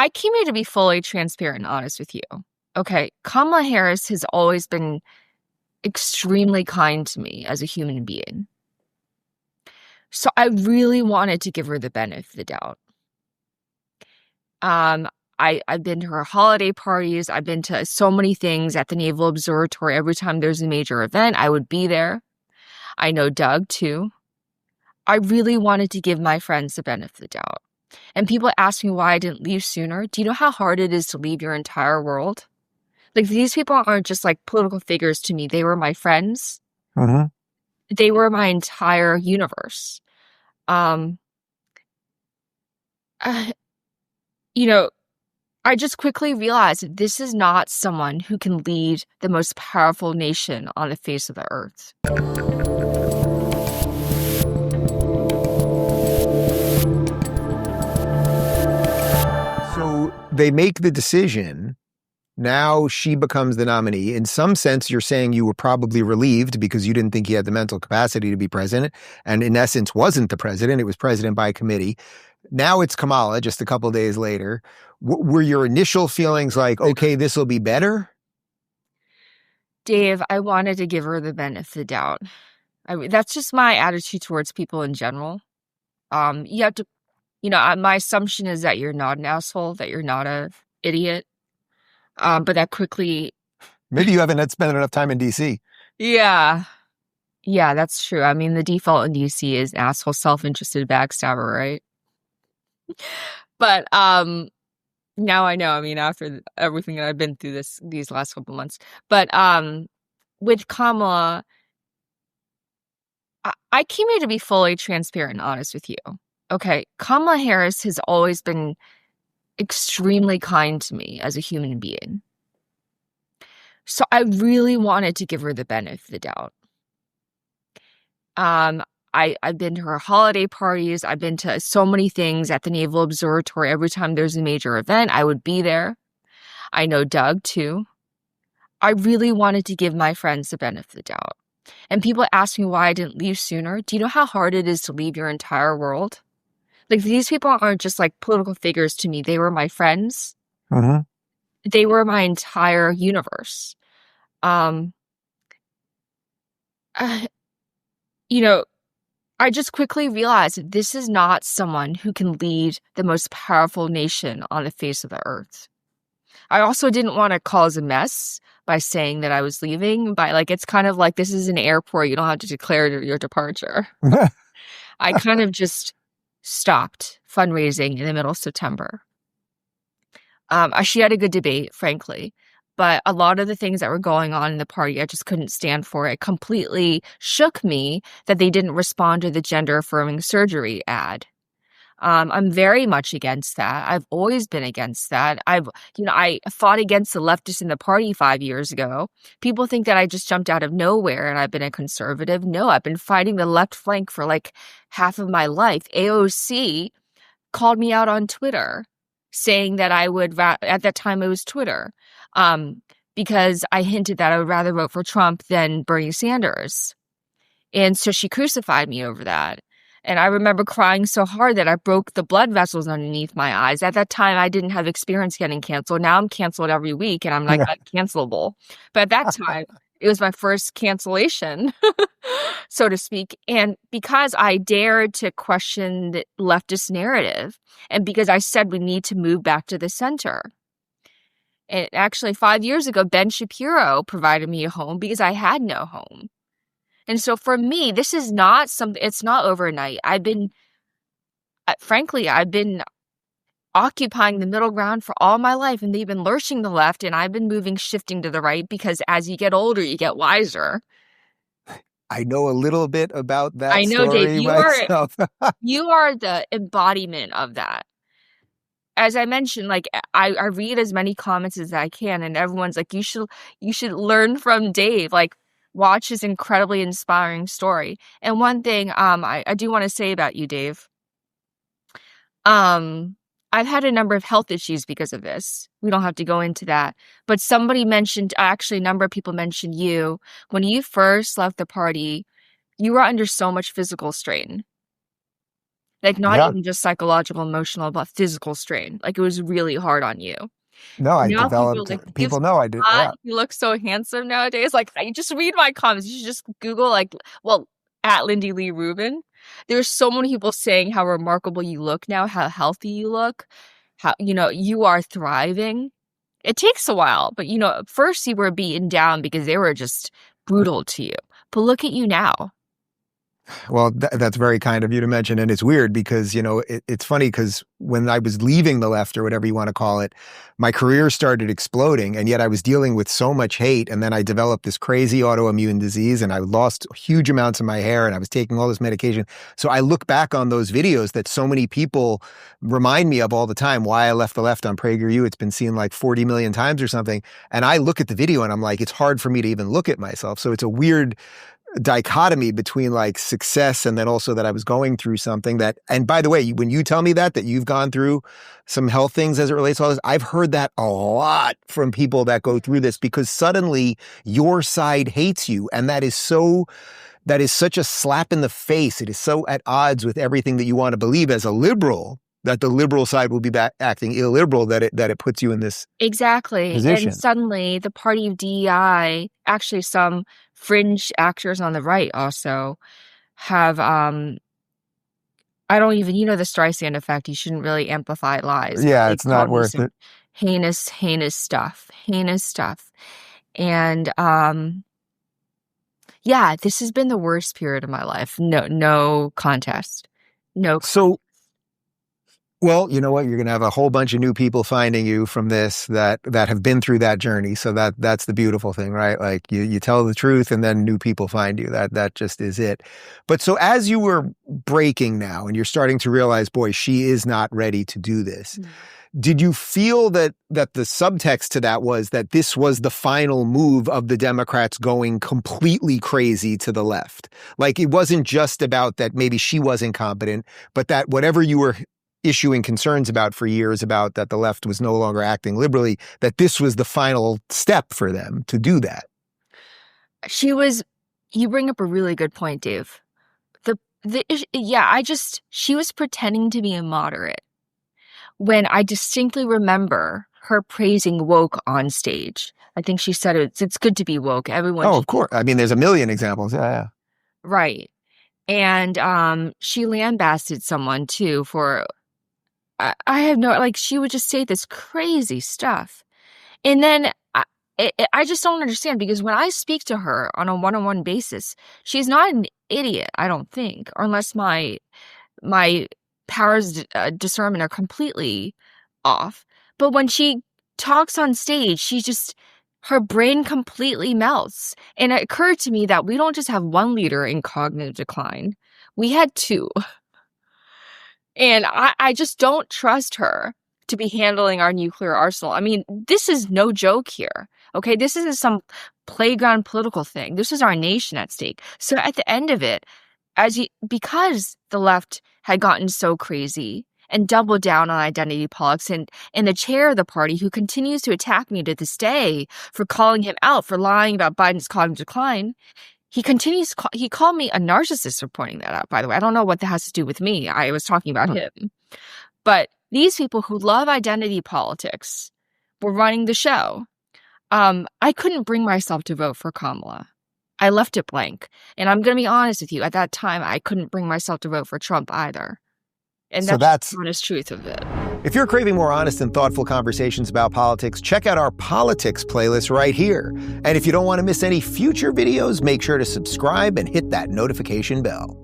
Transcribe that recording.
I came here to be fully transparent and honest with you. Okay, Kamala Harris has always been extremely kind to me as a human being. So I really wanted to give her the benefit of the doubt. I've been to her holiday parties. I've been to so many things at the Naval Observatory. Every time there's a major event, I would be there. I know Doug too. I really wanted to give my friends the benefit of the doubt. And people ask me why I didn't leave sooner. Do you know how hard it is to leave your entire world? Like, these people aren't just like political figures to me. They were my friends. Uh-huh. They were my entire universe. You know, I just quickly realized that this is not someone who can lead the most powerful nation on the face of the earth. So they make the decision. Now she becomes the nominee. In some sense, you're saying you were probably relieved because you didn't think he had the mental capacity to be president, and in essence wasn't the president. It was president by committee. Now it's Kamala just a couple of days later. Were your initial feelings like, okay, this will be better? Dave, I wanted to give her the benefit of the doubt. That's just my attitude towards people in general. You have to, my assumption is that you're not an asshole, that you're not an idiot. But that quickly... Maybe you haven't spent enough time in D.C. Yeah. Yeah, that's true. I mean, the default in D.C. is asshole, self-interested backstabber, right? But now I know, after everything that I've been through these last couple months. But with Kamala, I came here to be fully transparent and honest with you. Okay, Kamala Harris has always been extremely kind to me as a human being. So I really wanted to give her the benefit of the doubt. I've been to her holiday parties. I've been to so many things at the Naval Observatory. Every time there's a major event, I would be there. I know Doug too. I really wanted to give my friends the benefit of the doubt. And people ask me why I didn't leave sooner. Do you know how hard it is to leave your entire world? Like, these people aren't just like political figures to me. They were my friends. Uh-huh. They were my entire universe. I just quickly realized that this is not someone who can lead the most powerful nation on the face of the earth. I also didn't want to cause a mess by saying that I was leaving. It's kind of like, this is an airport. You don't have to declare your departure. I kind of just stopped fundraising in the middle of September. She had a good debate, frankly, but a lot of the things that were going on in the party, I just couldn't stand for. It completely shook me that they didn't respond to the gender-affirming surgery ad. I'm very much against that. I've always been against that. I fought against the leftists in the party 5 years ago. People think that I just jumped out of nowhere and I've been a conservative. No, I've been fighting the left flank for like half of my life. AOC called me out on Twitter saying that I would, at that time it was Twitter, because I hinted that I would rather vote for Trump than Bernie Sanders. And so she crucified me over that. And I remember crying so hard that I broke the blood vessels underneath my eyes. At that time, I didn't have experience getting canceled. Now I'm canceled every week and I'm like uncancelable. But at that time, it was my first cancellation, so to speak. And because I dared to question the leftist narrative, and because I said we need to move back to the center. And actually, 5 years ago, Ben Shapiro provided me a home because I had no home. And so for me, this is not something, it's not overnight. I've been occupying the middle ground for all my life, and they've been lurching the left, and I've been shifting to the right, because as you get older, you get wiser. I know a little bit about that. I know, story Dave, you are the embodiment of that. As I mentioned, I read as many comments as I can, and everyone's like, you should learn from Dave. Watch his incredibly inspiring story. And one thing I do want to say about you, Dave, I've had a number of health issues because of this. We don't have to go into that. But somebody mentioned, actually a number of people mentioned you. When you first left the party, you were under so much physical strain. Like, not Yeah. even just psychological, emotional, but physical strain. Like, it was really hard on you. No, I Now people are developed, like, "Gives people know I did. hot, Yeah. you look so handsome nowadays." Like, you just read my comments. You should just Google, like, well, at Lindy Li Rubin. There's so many people saying how remarkable you look now, how healthy you look, how, you are thriving. It takes a while, but, at first you were beaten down because they were just brutal to you. But look at you now. Well, that's very kind of you to mention. And it's weird because, it's funny because when I was leaving the left or whatever you want to call it, my career started exploding. And yet I was dealing with so much hate. And then I developed this crazy autoimmune disease and I lost huge amounts of my hair and I was taking all this medication. So I look back on those videos that so many people remind me of all the time, why I left the left on PragerU. It's been seen like 40 million times or something. And I look at the video and I'm like, it's hard for me to even look at myself. So it's a weird dichotomy between like success and then also that I was going through something that, and by the way, when you tell me that you've gone through some health things as it relates to all this, I've heard that a lot from people that go through this because suddenly your side hates you. And that is such a slap in the face. It is so at odds with everything that you want to believe as a liberal, that the liberal side will be acting illiberal, that it puts you in this exactly position. And suddenly the party of DEI, actually some fringe actors on the right also have I don't even, the Streisand effect. You shouldn't really amplify lies. Yeah, They it's not call me worth some it. heinous stuff. And yeah, this has been the worst period of my life. No contest. So, well, you know what? You're going to have a whole bunch of new people finding you from this that have been through that journey. So that's the beautiful thing, right? Like you tell the truth and then new people find you. That just is it. But so as you were breaking now and you're starting to realize, boy, she is not ready to do this. Did you feel that the subtext to that was that this was the final move of the Democrats going completely crazy to the left? Like it wasn't just about that maybe she was incompetent, but that whatever you were issuing concerns about for years about that the left was no longer acting liberally, that this was the final step for them to do that. You bring up a really good point, Dave. She was pretending to be a moderate when I distinctly remember her praising woke on stage. I think she said it's good to be woke. Everyone. Oh, of course. I mean, there's a million examples. Yeah. Right. And she lambasted someone too for, I have no, like, she would just say this crazy stuff. And then I just don't understand, because when I speak to her on a one-on-one basis, she's not an idiot, I don't think, or unless my powers discernment are completely off. But when she talks on stage, her brain completely melts. And it occurred to me that we don't just have one leader in cognitive decline. We had two. And I just don't trust her to be handling our nuclear arsenal. I mean, this is no joke here. Okay, this isn't some playground political thing. This is our nation at stake. So at the end of it, because the left had gotten so crazy and doubled down on identity politics, and the chair of the party, who continues to attack me to this day for calling him out for lying about Biden's cognitive decline, he called me a narcissist for pointing that out, by the way. I don't know what that has to do with me. I was talking about him. But these people who love identity politics were running the show. I couldn't bring myself to vote for Kamala. I left it blank. And I'm going to be honest with you. At that time, I couldn't bring myself to vote for Trump either. And that's the honest truth of it. If you're craving more honest and thoughtful conversations about politics, check out our politics playlist right here. And if you don't want to miss any future videos, make sure to subscribe and hit that notification bell.